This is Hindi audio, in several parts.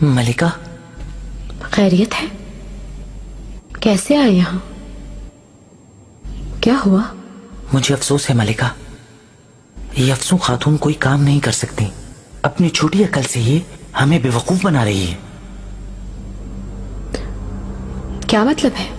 मलिका, खैरियत है? कैसे आए यहाँ? क्या हुआ? मुझे अफसोस है मलिका, ये अफसू खातून कोई काम नहीं कर सकती। अपनी छोटी अकल से ये हमें बेवकूफ बना रही है। क्या मतलब है?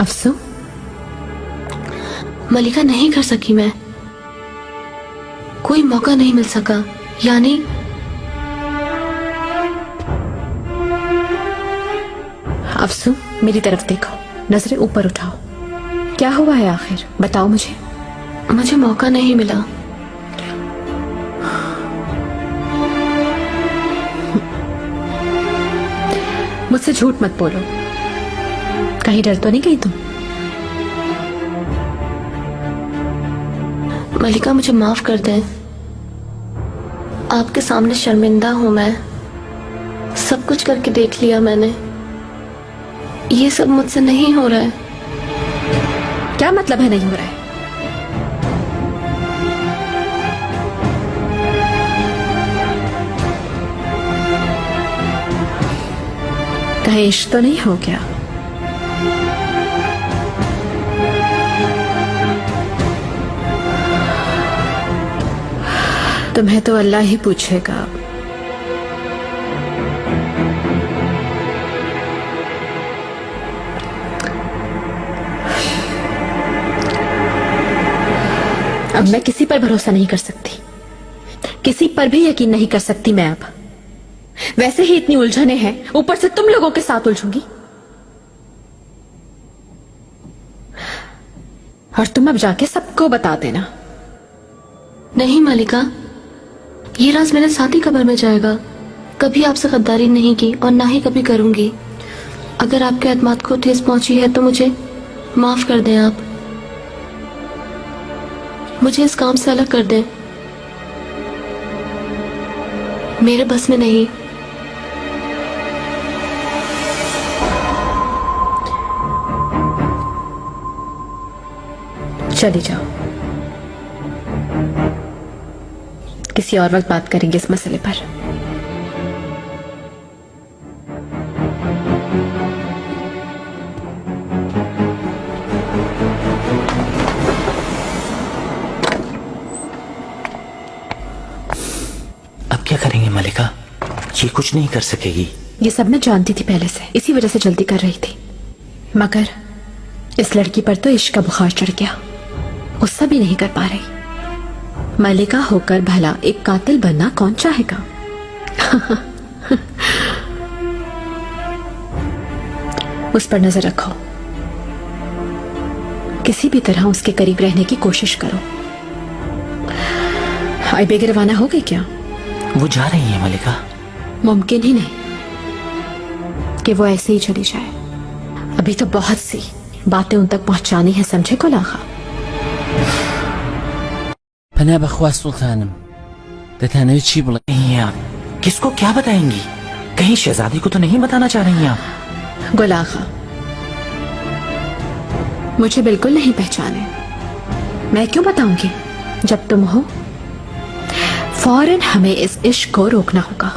अफसू, मलिका, नहीं कर सकी मैं। कोई मौका नहीं मिल सका। यानी अफसू, मेरी तरफ देखो, नजरें ऊपर उठाओ। क्या हुआ है आखिर? बताओ मुझे। मुझे मौका नहीं मिला। मुझसे झूठ मत बोलो। कहीं डर तो नहीं गई तुम? मलिका, मुझे माफ कर दें। आपके सामने शर्मिंदा हूं मैं। सब कुछ करके देख लिया मैंने। ये सब मुझसे नहीं हो रहा है। क्या मतलब है नहीं हो रहा है? कहीं इश्क तो नहीं हो गया? तुम्हें तो अल्लाह ही पूछेगा। अब मैं किसी पर भरोसा नहीं कर सकती, किसी पर भी यकीन नहीं कर सकती मैं अब। वैसे ही इतनी उलझने हैं, ऊपर से तुम लोगों के साथ उलझूंगी। और तुम अब जाके सबको बता देना। नहीं मलिका, ये राज मेरे साथ ही कब्र में जाएगा। कभी आपसे गद्दारी नहीं की और ना ही कभी करूंगी। अगर आपके एतमाद को ठेस पहुंची है तो मुझे माफ कर दें आप। मुझे इस काम से अलग कर दें। मेरे बस में नहीं। चली जाओ, किसी और वक्त बात करेंगे इस मसले पर। अब क्या करेंगे मलिका? ये कुछ नहीं कर सकेगी। ये सब मैं जानती थी पहले से, इसी वजह से जल्दी कर रही थी। मगर इस लड़की पर तो इश्क का बुखार चढ़ गया। गुस्सा भी नहीं कर पा रही। मलिका होकर भला एक कातिल बनना कौन चाहेगा? उस पर नजर रखो, किसी भी तरह उसके करीब रहने की कोशिश करो। आई बेग रवाना हो गई क्या? वो जा रही है मलिका। मुमकिन ही नहीं कि वो ऐसे ही चली जाए। अभी तो बहुत सी बातें उन तक पहुंचानी है, समझे कुलाखा? पना बख्वा सुल्तानम, दतानवी ची बोला नहीं आप किसको क्या बताएंगी? कहीं शहजादी को तो नहीं बताना चाह रही हैं आप? गुलाखा, मुझे बिल्कुल नहीं पहचाने। मैं क्यों बताऊंगी? जब तुम हो, फौरन हमें इस इश्क को रोकना होगा।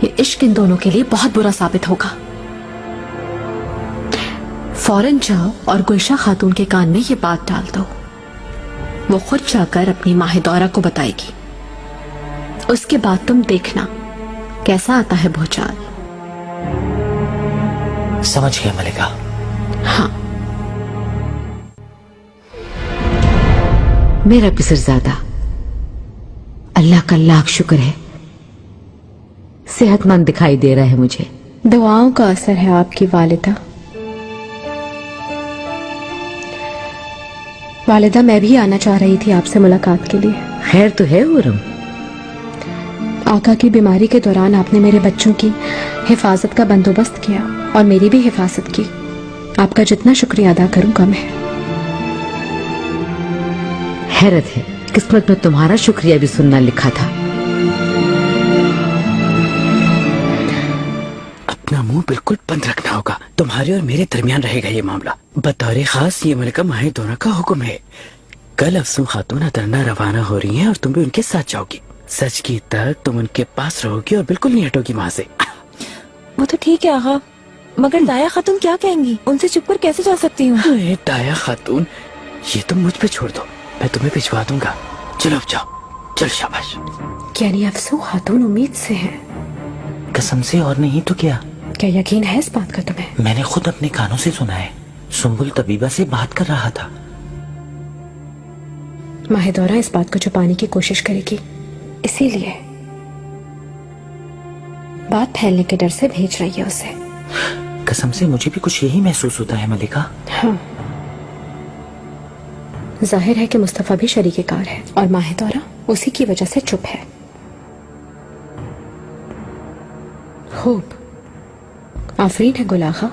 ये इश्क इन दोनों के लिए बहुत बुरा साबित होगा। फौरन जाओ और गुलशा खातून के कान में ये बात डाल दो। वो खुद जाकर अपनी माहिदौरा को बताएगी। उसके बाद तुम देखना कैसा आता है भूचाल। समझ गया मलिका। हाँ। मेरा पिसरजादा, अल्लाह का लाख शुक्र है, सेहतमंद दिखाई दे रहा है मुझे। दुआओं का असर है आपकी वालिदा। वालिदा, मैं भी आना चाह रही थी आपसे मुलाकात के लिए। खैर तो है उरम? आका की बीमारी के दौरान आपने मेरे बच्चों की हिफाजत का बंदोबस्त किया और मेरी भी हिफाजत की। आपका जितना शुक्रिया अदा करूं कम है। हैरत है, किस्मत में तुम्हारा शुक्रिया भी सुनना लिखा था। अपना मुंह बिल्कुल बंद रखना होगा। तुम्हारे और मेरे दरमियान रहेगा ये मामला। बतौर खास ये मलिका माहिदौरा का हुक्म है। कल अफसून खातून अतरना रवाना हो रही हैं और तुम भी उनके साथ जाओगी। सच की तक तुम उनके पास रहोगी और बिल्कुल नहीं हटोगी वहाँ से। वो तो ठीक है आगा, मगर दाया खातून क्या कहेंगी? उनसे चुप कर कैसे जा सकती हूँ? अरे दाया खातून, ये तुम मुझ पे छोड़ दो, मैं तुम्हें भिजवा दूंगा। चलो अब जाओ, चल शाबाश। यानी अफसू खातून उम्मीद से है? कसम से और नहीं तो क्या। क्या यकीन है इस बात का तुम्हें? मैंने खुद अपने कानों से सुना है, सुम्बुल तबीबा से बात कर रहा था। माहिदौरा इस बात को छुपाने की कोशिश करेगी, इसीलिए बात फैलने के डर से भेज रही है उसे। कसम से मुझे भी कुछ यही महसूस होता है मलिका। हाँ, जाहिर है कि मुस्तफा भी शरीके कार है और माहिदौरा उसी की वजह से चुप है। खूब, आफरीन है गुलाखा।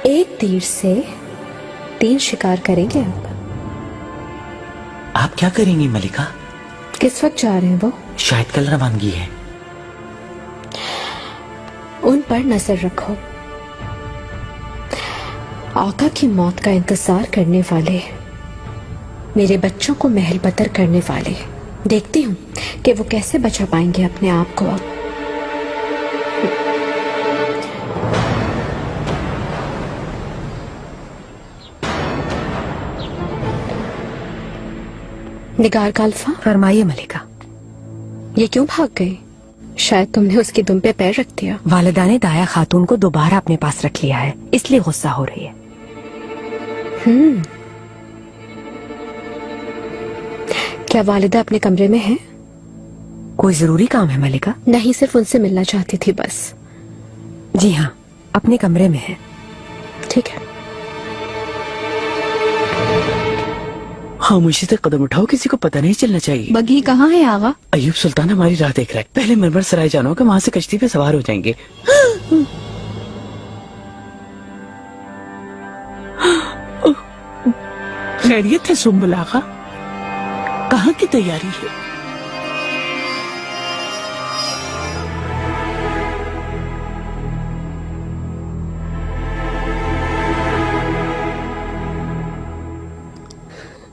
एक तीर से 3 शिकार करेंगे अब। आप क्या करेंगी मलिका? किस वक्त जा रहे हैं वो? शायद कल रवानगी है। उन पर नजर रखो। आका की मौत का इंतजार करने वाले, मेरे बच्चों को महल बतर करने वाले, देखती हूँ कि वो कैसे बचा पाएंगे अपने आप को अब। निगार का अल्फा। फरमाइए मलिका। ये क्यों भाग गई? शायद तुमने उसकी दुम पे पैर रख दिया। वालिदा ने दाया खातून को दोबारा अपने पास रख लिया है, इसलिए गुस्सा हो रही है। क्या वालिदा अपने कमरे में है? कोई जरूरी काम है मलिका? नहीं, सिर्फ उनसे मिलना चाहती थी बस। जी हाँ, अपने कमरे में है। ठीक है। खामोशी से कदम उठाओ, किसी को पता नहीं चलना चाहिए। बगी कहाँ है आगा? अयूब सुल्तान हमारी राह देख रहा है। पहले मरमर सराय जाना होगा, वहाँ से कश्ती पे सवार हो जाएंगे। खैरियत है सुम्बुल आगा? कहाँ की तैयारी है?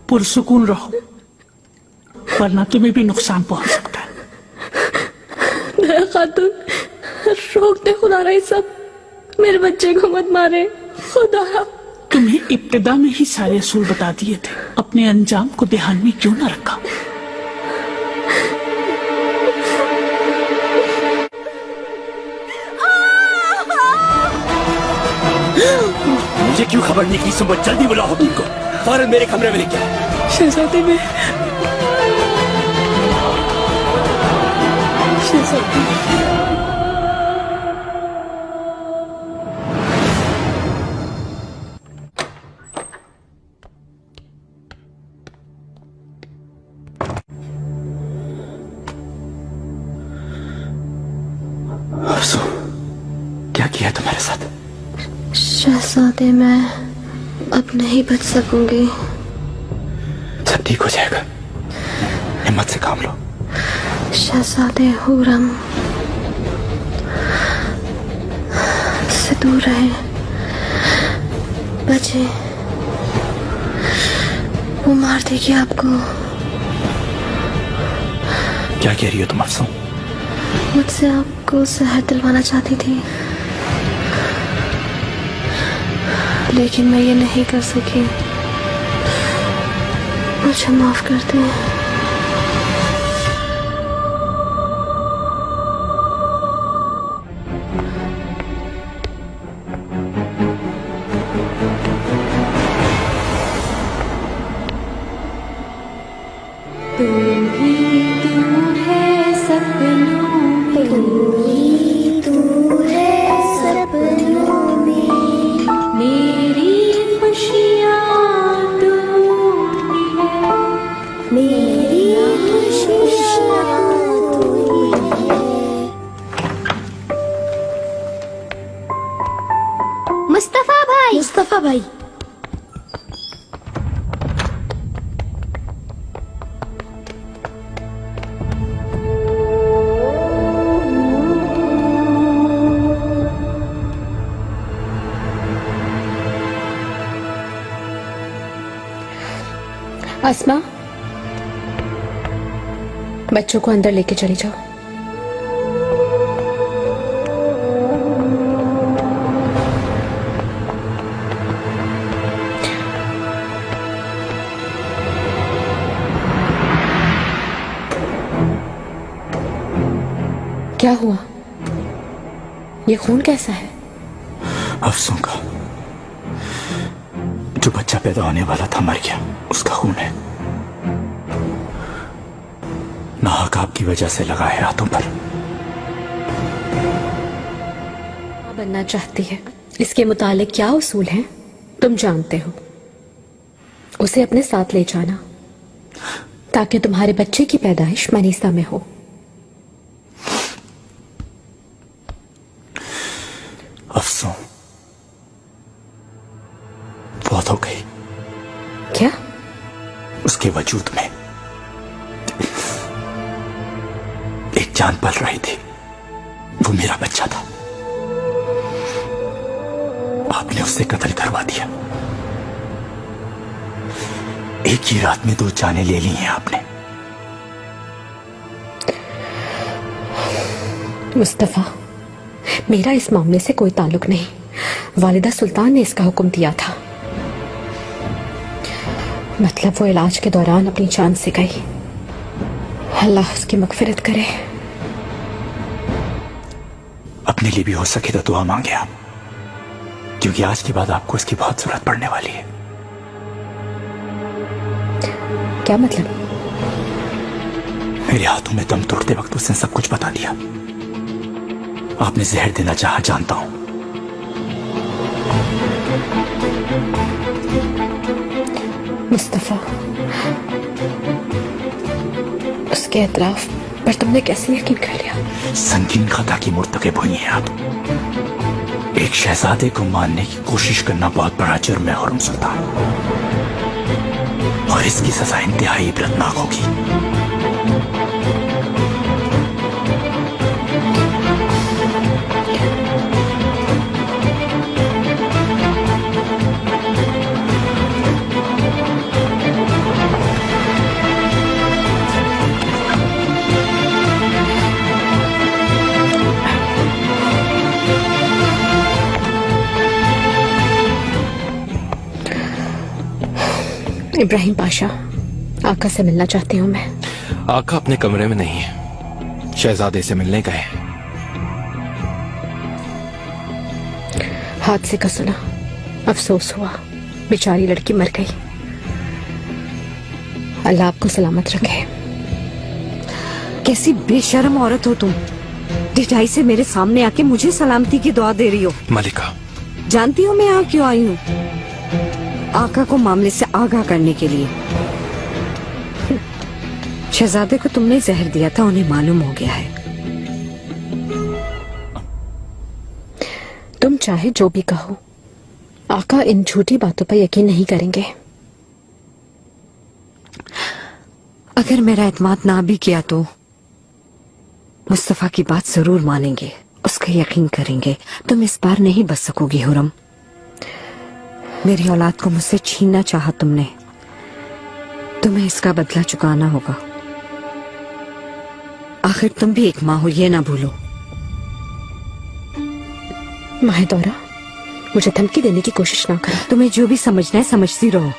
पुरसुकून रहो, वरना तुम्हें भी नुकसान पहुंच सकता है। दया खातून, रोक दे खुदा रही सब, मेरे बच्चे को मत मारे खुदा। तुम्हें इब्तिदा में ही सारे असूल बता दिए थे, अपने अंजाम को ध्यान में क्यों न रखा? मुझे क्यों खबर नहीं की? सुबह जल्दी बुलाओ हकीम को, फौरन मेरे कमरे में लेके आओ। शहजादे में अफसू, क्या किया तुम्हारे साथ? शहजादे, मैं अब नहीं बच सकूंगी। सब ठीक हो जाएगा, हिम्मत से काम लो। शहजादे हुरम से दूर रहे, बचे, वो मार देगी आपको। क्या कह रही हो तुम अफसू? मुझसे आपको जहर दिलवाना चाहती थी, लेकिन मैं ये नहीं कर सकी। मुझे माफ कर दे। मुस्तफा भाई, अस्मा, बच्चों को अंदर लेके चली जाओ। क्या हुआ? ये खून कैसा है? अफसों का। जो बच्चा पैदा होने वाला था मर गया, उसका खून है। नाहक आपकी वजह से लगा है हाथों पर। बनना चाहती है, इसके मुतालिक क्या उसूल हैं तुम जानते हो। उसे अपने साथ ले जाना ताकि तुम्हारे बच्चे की पैदाइश मनीसा में हो। अफसों बहुत हो गई। क्या? उसके वजूद में एक जान पल रही थी, वो मेरा बच्चा था। आपने उससे कत्ल करवा दिया। एक ही रात में 2 जानें ले ली हैं आपने। मुस्तफा, मेरा इस मामले से कोई ताल्लुक नहीं। वालिदा सुल्तान ने इसका हुक्म दिया था। मतलब वो इलाज के दौरान अपनी जान से गई। अल्लाह उसकी मगफिरत करे। अपने लिए भी हो सके तो दुआ मांगे आप, क्योंकि आज के बाद आपको इसकी बहुत जरूरत पड़ने वाली है। क्या मतलब? मेरे हाथों में दम तोड़ते वक्त उसने सब कुछ बता दिया। आपने जहर देना चाहा, जानता हूं। मुस्तफा, उसके एतराफ पर तुमने कैसे यकीन कर लिया? संगीन खता की मुर्तकिब हुई हैं आप। एक शहजादे को मारने की कोशिश करना बहुत बड़ा जुर्म है हुर्रम सुल्तान, और इसकी सजा इंतहाई इबरतनाक होगी। इब्राहिम पाशा, आका से मिलना चाहती हूँ मैं। आका अपने कमरे में नहीं है, शहजादे से मिलने गए हैं। हादसे का सुना, अफसोस हुआ, बेचारी लड़की मर गई। अल्लाह आपको सलामत रखे। कैसी बेशर्म औरत हो तुम, ढिठाई से मेरे सामने आके मुझे सलामती की दुआ दे रही हो। मलिका, जानती हो मैं यहाँ क्यों आई हूँ? आका को मामले से आगाह करने के लिए। शहजादे को तुमने जहर दिया था, उन्हें मालूम हो गया है। तुम चाहे जो भी कहो, आका इन झूठी बातों पर यकीन नहीं करेंगे। अगर मेरा एतमाद ना भी किया तो मुस्तफा की बात जरूर मानेंगे, उसका यकीन करेंगे। तुम इस बार नहीं बच सकोगी हुर्रम। मेरी औलाद को मुझसे छीनना चाहा तुमने, तुम्हें इसका बदला चुकाना होगा। आखिर तुम भी एक माँ हो, ये ना भूलो। माहिदौरा, मुझे धमकी देने की कोशिश ना करो। तुम्हें जो भी समझना है समझती रहो।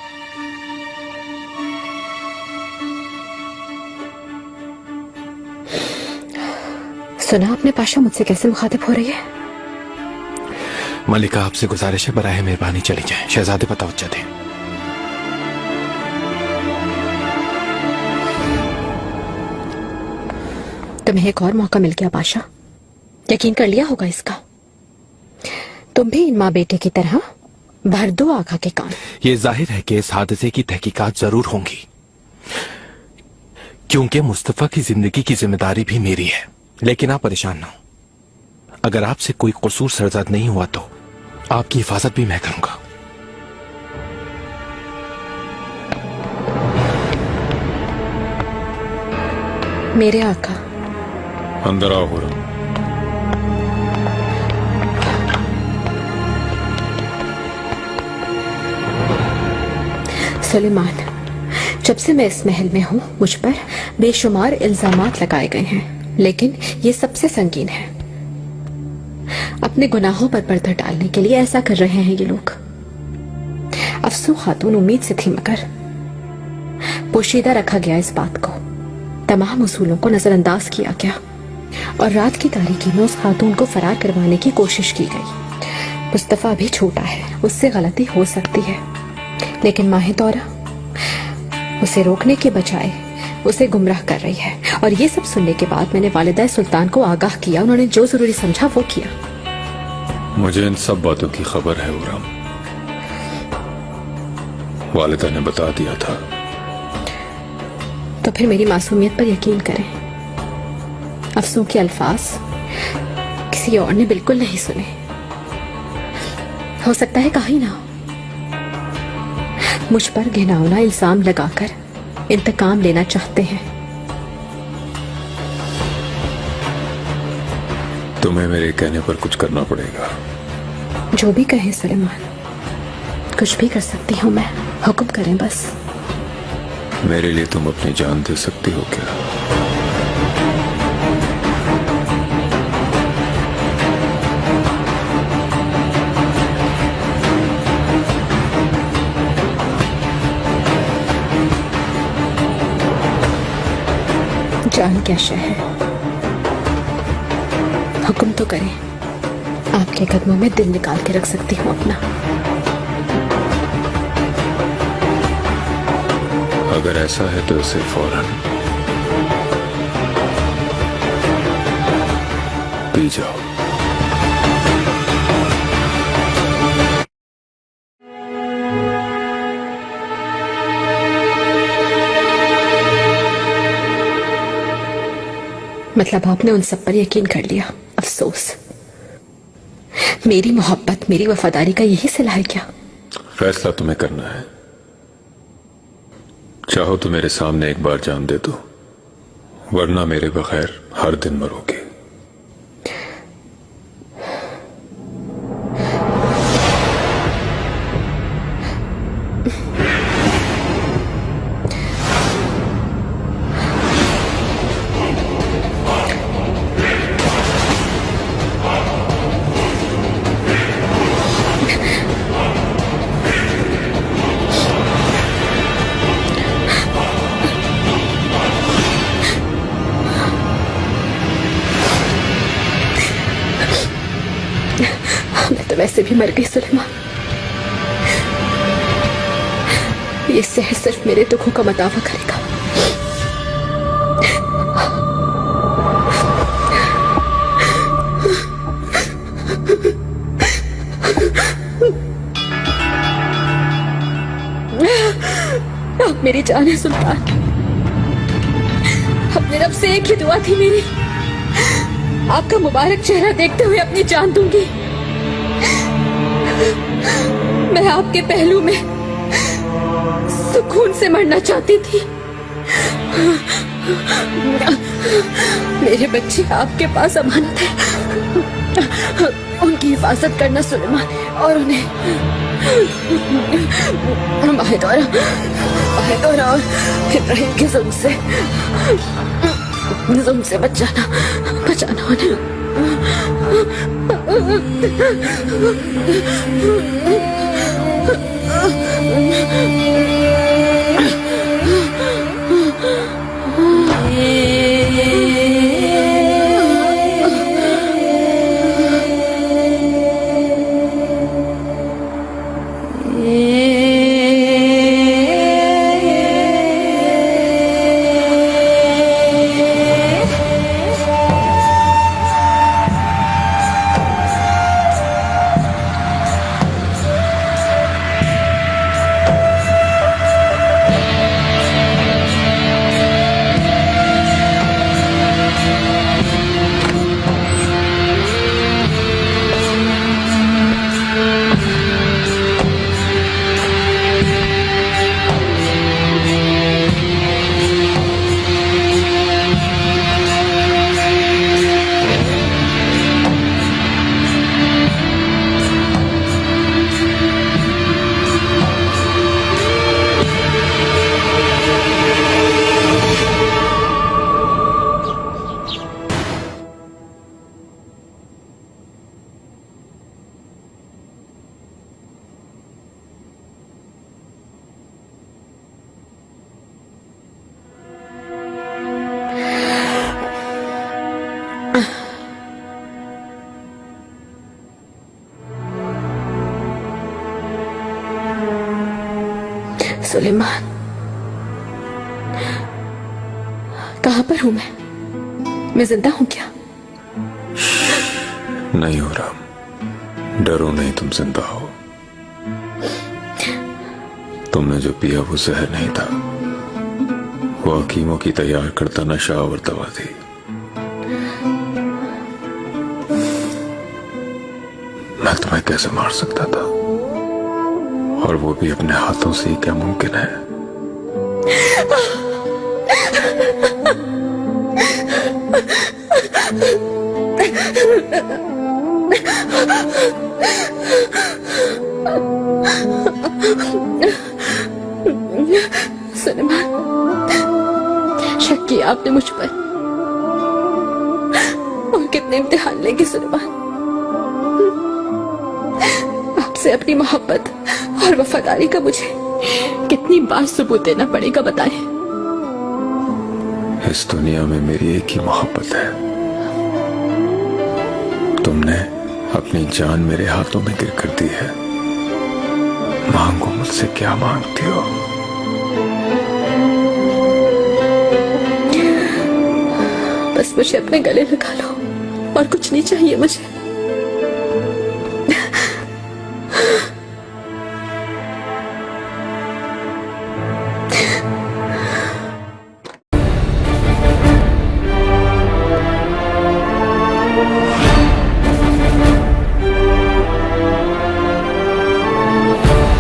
सुना आपने पाशा मुझसे कैसे मुखातिब हो रही है? मलिका, आपसे गुजारिश है, बराए मेहरबानी चली जाएं, शहजादे पर तवज्जो दें। तुम्हें एक और मौका मिल गया पाशा, यकीन कर लिया होगा इसका। तुम भी इन माँ बेटे की तरह भर दो आका के कान। ये जाहिर है कि इस हादसे की तहकीकात जरूर होंगी, क्योंकि मुस्तफा की जिंदगी की जिम्मेदारी भी मेरी है। लेकिन आप परेशान ना हो, अगर आपसे कोई कसूर सरजद नहीं हुआ तो आपकी हिफाजत भी मैं करूंगा। मेरे आका। अंदर आओ हुर्रम। सुलेमान, जब से मैं इस महल में हूँ मुझ पर बेशुमार इल्जामात लगाए गए हैं, लेकिन ये सबसे संगीन है। अपने गुनाहों पर पर्दा डालने के लिए ऐसा कर रहे हैं ये लोग। अफसू खातून उम्मीद से थी, मगर पोशीदा रखा गया इस बात को, तमाम उसूलों को नजरअंदाज किया गया और रात की तारीकी में उस खातून को फरार करवाने की कोशिश की गई। मुस्तफा भी छोटा है, उससे गलती हो सकती है, लेकिन माहे तौरा उसे रोकने के बजाय उसे गुमराह कर रही है। और ये सब सुनने के बाद मैंने वालिदा सुल्तान को आगाह किया। उन्होंने जो जरूरी समझा वो किया। मुझे इन सब बातों की खबर है उरम, वालिदा ने बता दिया था। तो फिर मेरी मासूमियत पर यकीन करें। अफसों के अल्फाज किसी और ने बिल्कुल नहीं सुने। हो सकता है कहा ही ना हो। मुझ पर घिनौना इल्जाम लगाकर इंतकाम लेना चाहते हैं। तुम्हें मेरे कहने पर कुछ करना पड़ेगा। जो भी कहें सुलेमान, कुछ भी कर सकती हूँ मैं, हुक्म करें बस। मेरे लिए तुम अपनी जान दे सकती हो क्या? जान क्या शय है, हुक्म तो करें। आपके कदमों में दिल निकाल के रख सकती हूँ अपना। अगर ऐसा है तो इसे फौरन पी जाओ। मतलब आपने उन सब पर यकीन कर लिया। अफसोस, मेरी मोहब्बत, मेरी वफादारी का यही सिला है क्या? फैसला तुम्हें करना है। चाहो तो मेरे सामने एक बार जान दे दो, वरना मेरे बगैर हर दिन मरोगे। मैं तो वैसे भी मर गई सुलेमान। ये शहर सिर्फ मेरे दुखों का मदावा करेगा। आप मेरी जान है सुल्तान। अपने रब से एक ही दुआ थी मेरी, आपका मुबारक चेहरा देखते हुए अपनी जान दूंगी। मैं आपके पहलू में सुकून से मरना चाहती थी। मेरे बच्चे आपके पास अमानत है, उनकी हिफाजत करना सुलेमान, और उन्हें माहिदौरा और इब्राहिम के जुल्म से बचाना उन्हें। सुलेमान, कहां पर हूं मैं जिंदा हूं क्या? नहीं हो रहा, डरो नहीं, तुम जिंदा हो। तुमने जो पिया वो जहर नहीं था, वो हकीमों की तैयार करता नशा और दवा थी। मैं तुम्हें कैसे मार सकता था, और वो भी अपने हाथों से ही क्या मुमकिन है? सुलेमान, शक किया आपने मुझ पर, और कितने इम्तिहान लेंगे सुलेमान? आपसे अपनी मोहब्बत और वफादारी का मुझे कितनी बार सबूत देना पड़ेगा, बताएं। इस दुनिया में मेरी एक ही मोहब्बत है। तुमने अपनी जान मेरे हाथों में गिर कर दी है। मांगो मुझसे, क्या मांगती हो? बस मुझे अपने गले लगा लो, और कुछ नहीं चाहिए मुझे।